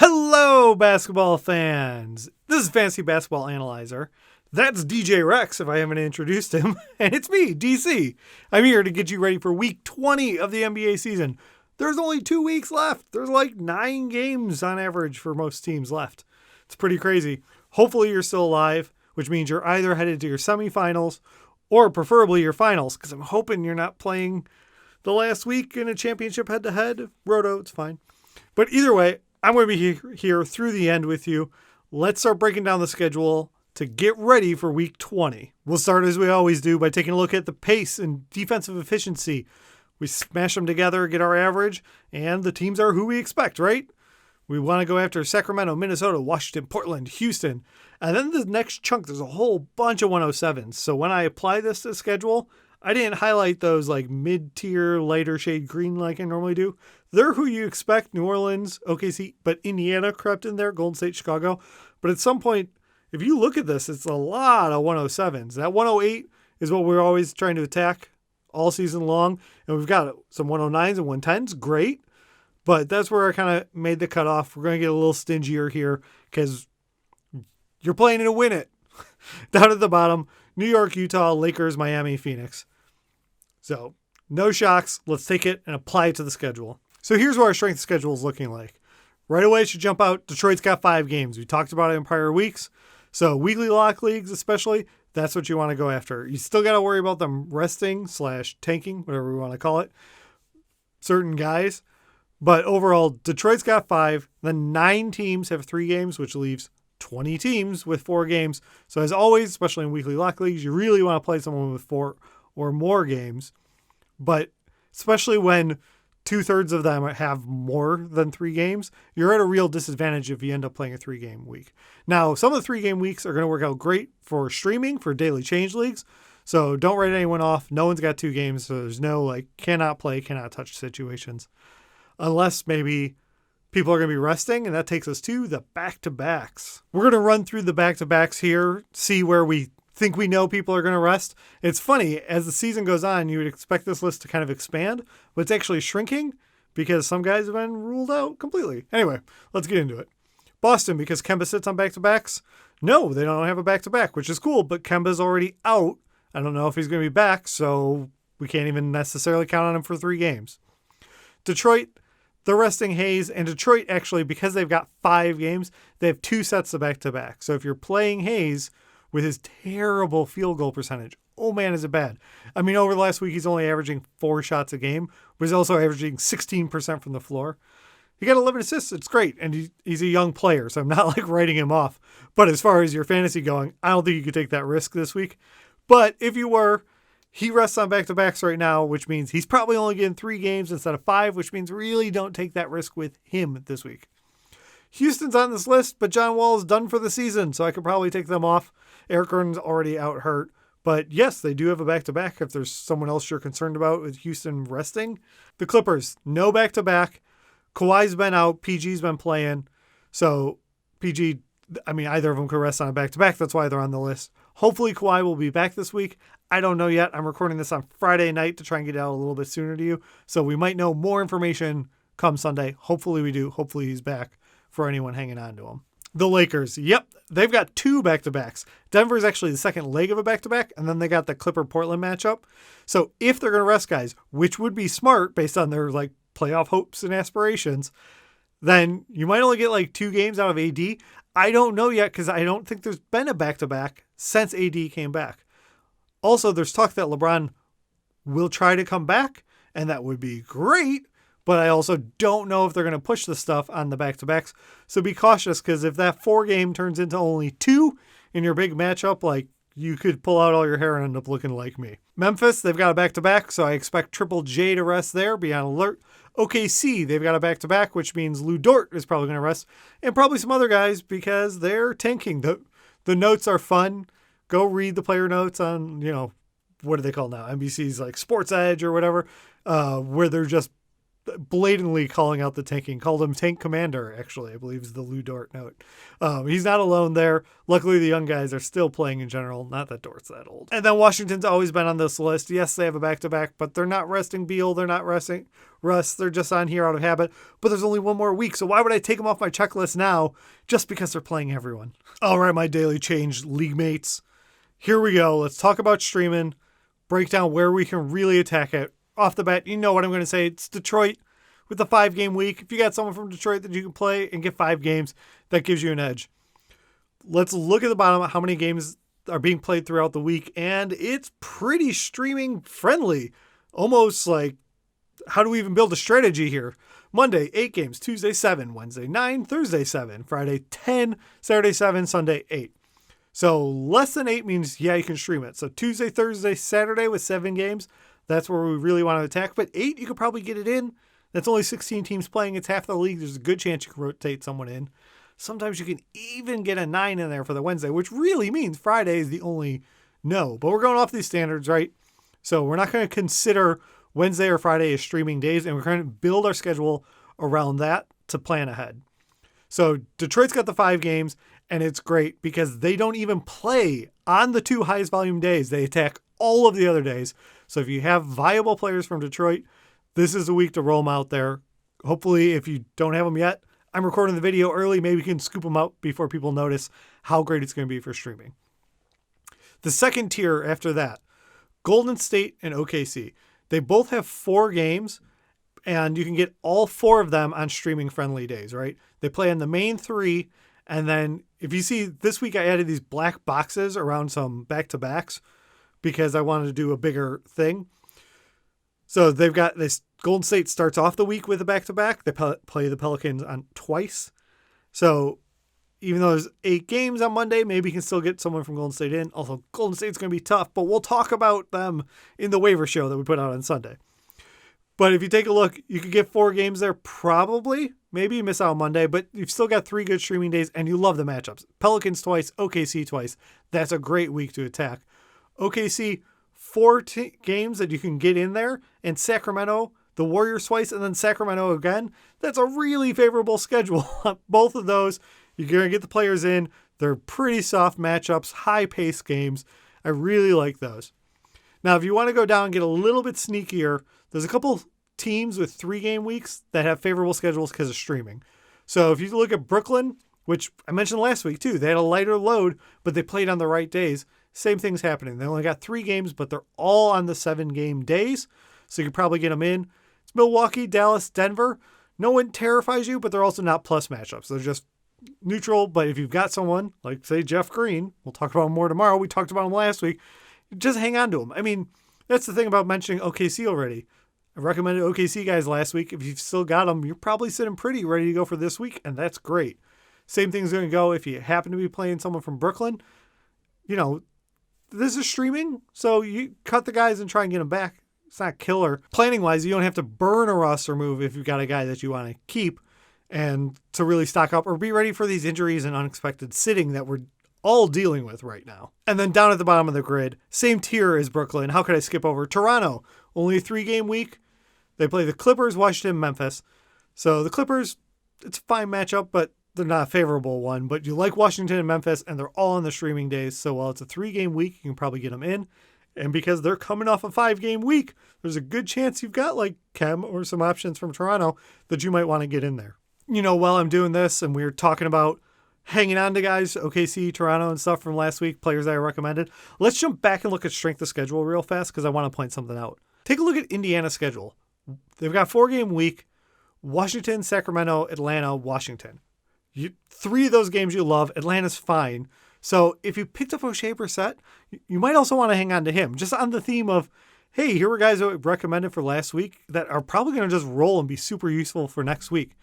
Hello, basketball fans. This is Fantasy Basketball Analyzer. That's DJ Rex, if I haven't introduced him. And it's me, DC. I'm here to get you ready for week 20 of the NBA season. There's only 2 weeks left. There's like 9 games on average for most teams left. It's pretty crazy. Hopefully you're still alive, which means you're either headed to your semifinals or preferably your finals, because I'm hoping you're not playing the last week in a championship head-to-head. Roto, it's fine. But either way, I'm going to be here through the end with you. Let's start breaking down the schedule to get ready for week 20. We'll start as we always do by taking a look at the pace and defensive efficiency. We smash them together, get our average, and the teams are who we expect, right? We want to go after Sacramento, Minnesota, Washington, Portland, Houston. And then the next chunk, there's a whole bunch of 107s. So when I apply this to the schedule, I didn't highlight those like mid-tier, lighter shade green like I normally do. They're who you expect, New Orleans, OKC, but Indiana crept in there, Golden State, Chicago. But at some point, if you look at this, it's a lot of 107s. That 108 is what we're always trying to attack all season long. And we've got some 109s and 110s, great. But that's where I kind of made the cutoff. We're going to get a little stingier here because you're playing to win it. Down at the bottom, New York, Utah, Lakers, Miami, Phoenix. So no shocks. Let's take it and apply it to the schedule. So here's what our strength schedule is looking like. Right away, it should jump out. Detroit's got 5 games. We talked about it in prior weeks. So weekly lock leagues especially, that's what you want to go after. You still got to worry about them resting / tanking, whatever we want to call it, certain guys. But overall, Detroit's got 5. Then 9 teams have 3 games, which leaves 20 teams with 4 games. So as always, especially in weekly lock leagues, you really want to play someone with 4 or more games. But especially when 2/3 of them have more than 3 games, you're at a real disadvantage if you end up playing a 3-game week. Now, some of the 3-game weeks are going to work out great for streaming, for daily change leagues. So don't write anyone off. No one's got 2 games, so there's no cannot play, cannot touch situations. Unless maybe people are going to be resting, and that takes us to the back-to-backs. We're going to run through the back-to-backs here, see where we think we know people are going to rest. It's funny, as the season goes on, you would expect this list to kind of expand, but it's actually shrinking because some guys have been ruled out completely. Anyway, let's get into it. Boston, because Kemba sits on back-to-backs. No, they don't have a back-to-back, which is cool, but Kemba's already out. I don't know if he's going to be back, so we can't even necessarily count on him for 3 games. Detroit, they're resting Hayes, and Detroit actually, because they've got 5 games, they have 2 sets of back-to-back. So if you're playing Hayes with his terrible field goal percentage, oh man, is it bad. I mean, over the last week, he's only averaging 4 shots a game, but he's also averaging 16% from the floor. He got 11 assists. It's great. And he's a young player, so I'm not writing him off. But as far as your fantasy going, I don't think you could take that risk this week. But if you were, he rests on back-to-backs right now, which means he's probably only getting 3 games instead of 5, which means really don't take that risk with him this week. Houston's on this list, but John Wall is done for the season, so I could probably take them off. Eric Gordon's already out hurt. But yes, they do have a back-to-back if there's someone else you're concerned about with Houston resting. The Clippers, no back-to-back. Kawhi's been out. PG's been playing. So PG, either of them could rest on a back-to-back. That's why they're on the list. Hopefully Kawhi will be back this week. I don't know yet. I'm recording this on Friday night to try and get it out a little bit sooner to you. So we might know more information come Sunday. Hopefully we do. Hopefully he's back for anyone hanging on to him. The Lakers, yep, they've got 2 back-to-backs. Denver's actually the second leg of a back-to-back, and then they got the Clipper-Portland matchup. So if they're going to rest guys, which would be smart based on their playoff hopes and aspirations, then you might only get 2 games out of AD. I don't know yet because I don't think there's been a back-to-back since AD came back. Also, there's talk that LeBron will try to come back, and that would be great. But I also don't know if they're going to push the stuff on the back-to-backs. So be cautious, because if that 4 game turns into only 2 in your big matchup, you could pull out all your hair and end up looking like me. Memphis, they've got a back-to-back, so I expect Triple J to rest there, be on alert. OKC, they've got a back-to-back, which means Lou Dort is probably going to rest. And probably some other guys, because they're tanking. The notes are fun. Go read the player notes on, what do they call now? NBC's Sports Edge or whatever, where they're just blatantly calling out the tanking, called him Tank Commander, actually, I believe is the Lou Dort note. He's not alone there. Luckily, the young guys are still playing in general. Not that Dort's that old. And then Washington's always been on this list. Yes, they have a back-to-back, but they're not resting Beal. They're not resting Russ. They're just on here out of habit. But there's only one more week, so why would I take them off my checklist now just because they're playing everyone? All right, my daily change league mates. Here we go. Let's talk about streaming, break down where we can really attack it. Off the bat, you know what I'm going to say. It's Detroit with the 5-game week. If you got someone from Detroit that you can play and get 5 games, that gives you an edge. Let's look at the bottom of how many games are being played throughout the week, and it's pretty streaming friendly. Almost like, how do we even build a strategy here? Monday, 8 games. Tuesday, 7. Wednesday, 9. Thursday, 7. Friday, 10. Saturday, 7. Sunday, 8. So less than 8 means, yeah, you can stream it. So Tuesday, Thursday, Saturday with 7 games. That's where we really want to attack. But 8, you could probably get it in. That's only 16 teams playing. It's half the league. There's a good chance you can rotate someone in. Sometimes you can even get a 9 in there for the Wednesday, which really means Friday is the only no. But we're going off these standards, right? So we're not going to consider Wednesday or Friday as streaming days, and we're going to build our schedule around that to plan ahead. So Detroit's got the 5 games, and it's great because they don't even play on the 2 highest volume days. They attack all of the other days. So if you have viable players from Detroit, this is the week to roll them out there. Hopefully, if you don't have them yet, I'm recording the video early. Maybe we can scoop them out before people notice how great it's going to be for streaming. The second tier after that, Golden State and OKC. They both have 4 games, and you can get all 4 of them on streaming-friendly days, right? They play on the main 3, and then if you see, this week I added these black boxes around some back-to-backs because I wanted to do a bigger thing. So they've got this. Golden State starts off the week with a back-to-back. They play the Pelicans on twice. So even though there's 8 games on Monday, maybe you can still get someone from Golden State in. Also, Golden State's going to be tough, but we'll talk about them in the waiver show that we put out on Sunday. But if you take a look, you could get 4 games there probably. Maybe you miss out on Monday, but you've still got 3 good streaming days, and you love the matchups. Pelicans twice, OKC twice. That's a great week to attack. OKC, 4 games that you can get in there, and Sacramento, the Warriors twice, and then Sacramento again. That's a really favorable schedule. Both of those, you're going to get the players in. They're pretty soft matchups, high-paced games. I really like those. Now, if you want to go down and get a little bit sneakier, there's a couple teams with 3-game weeks that have favorable schedules because of streaming. So if you look at Brooklyn, which I mentioned last week too, they had a lighter load, but they played on the right days. Same thing's happening. They only got 3 games, but they're all on the 7-game days. So you can probably get them in. It's Milwaukee, Dallas, Denver. No one terrifies you, but they're also not plus matchups. They're just neutral. But if you've got someone like, say, Jeff Green, we'll talk about him more tomorrow. We talked about him last week. Just hang on to him. I mean, that's the thing about mentioning OKC already. I recommended OKC guys last week. If you've still got them, you're probably sitting pretty ready to go for this week, and that's great. Same thing's going to go if you happen to be playing someone from Brooklyn. You know, this is streaming, so you cut the guys and try and get them back. It's not killer. Planning-wise, you don't have to burn a roster move if you've got a guy that you want to keep and to really stock up or be ready for these injuries and unexpected sitting that we're all dealing with right now. And then down at the bottom of the grid, same tier as Brooklyn. How could I skip over Toronto? Only a 3-game week. They play the Clippers, Washington, Memphis. So the Clippers, it's a fine matchup, but they're not a favorable one. But you like Washington and Memphis, and they're all on the streaming days. So while it's a 3-game week, you can probably get them in. And because they're coming off a 5-game week, there's a good chance you've got like Kem or some options from Toronto that you might want to get in there. You know, while I'm doing this and we're talking about hanging on to guys, OKC, Toronto, and stuff from last week, players that I recommended, let's jump back and look at strength of schedule real fast because I want to point something out. Take a look at Indiana's schedule. They've got 4-game week, Washington, Sacramento, Atlanta, Washington. 3 of those games you love. Atlanta's fine. So if you picked up O'Shea Brissett, you might also want to hang on to him. Just on the theme of, hey, here were guys that we recommended for last week that are probably going to just roll and be super useful for next week.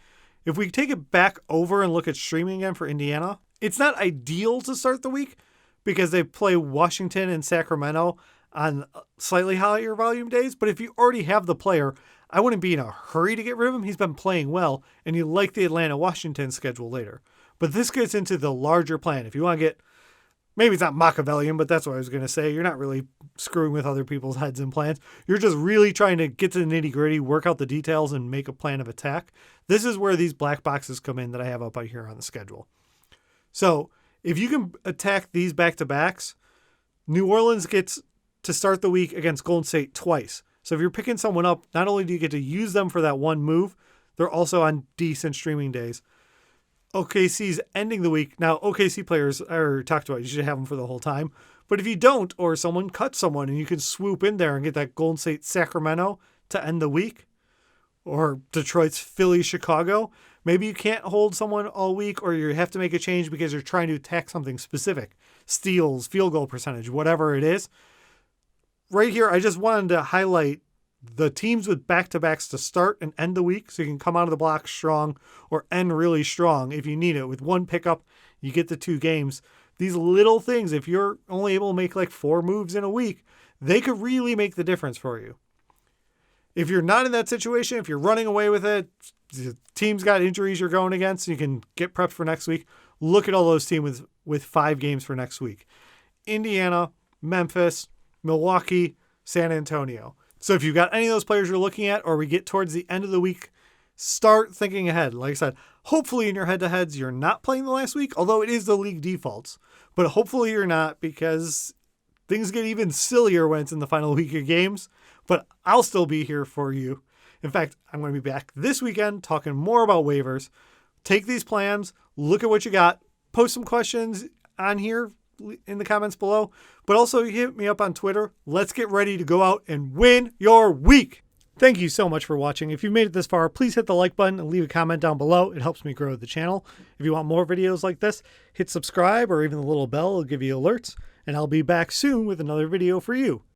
If we take it back over and look at streaming again for Indiana, it's not ideal to start the week because they play Washington and Sacramento on slightly higher volume days. But if you already have the player, I wouldn't be in a hurry to get rid of him. He's been playing well, and you like the Atlanta-Washington schedule later. But this gets into the larger plan. If you want to get maybe it's not Machiavellian, but that's what I was going to say. You're not really screwing with other people's heads and plans. You're just really trying to get to the nitty gritty, work out the details, and make a plan of attack. This is where these black boxes come in that I have up out here on the schedule. So if you can attack these back-to-backs, New Orleans gets to start the week against Golden State twice. So if you're picking someone up, not only do you get to use them for that one move, they're also on decent streaming days. OKC's ending the week. Now, OKC players are talked about. You should have them for the whole time. But if you don't, or someone cuts someone and you can swoop in there and get that Golden State Sacramento to end the week, or Detroit's Philly Chicago, maybe you can't hold someone all week, or you have to make a change because you're trying to attack something specific. Steals, field goal percentage, whatever it is. Right here, I just wanted to highlight the teams with back-to-backs to start and end the week, so you can come out of the block strong or end really strong if you need it. With one pickup, you get the 2 games. These little things, if you're only able to make like 4 moves in a week, they could really make the difference for you. If you're not in that situation, if you're running away with it, the team's got injuries you're going against, you can get prepped for next week. Look at all those teams with 5 games for next week. Indiana, Memphis, Milwaukee, San Antonio. So if you've got any of those players you're looking at, or we get towards the end of the week, start thinking ahead. Like I said, hopefully in your head-to-heads, you're not playing the last week, although it is the league defaults. But hopefully you're not, because things get even sillier when it's in the final week of games. But I'll still be here for you. In fact, I'm going to be back this weekend talking more about waivers. Take these plans, look at what you got, post some questions on here in the comments below, but also hit me up on Twitter. Let's get ready to go out and win your week. Thank you so much for watching. If you made it this far, please hit the like button and leave a comment down below. It helps me grow the channel. If you want more videos like this, hit subscribe, or even the little bell will give you alerts, and I'll be back soon with another video for you.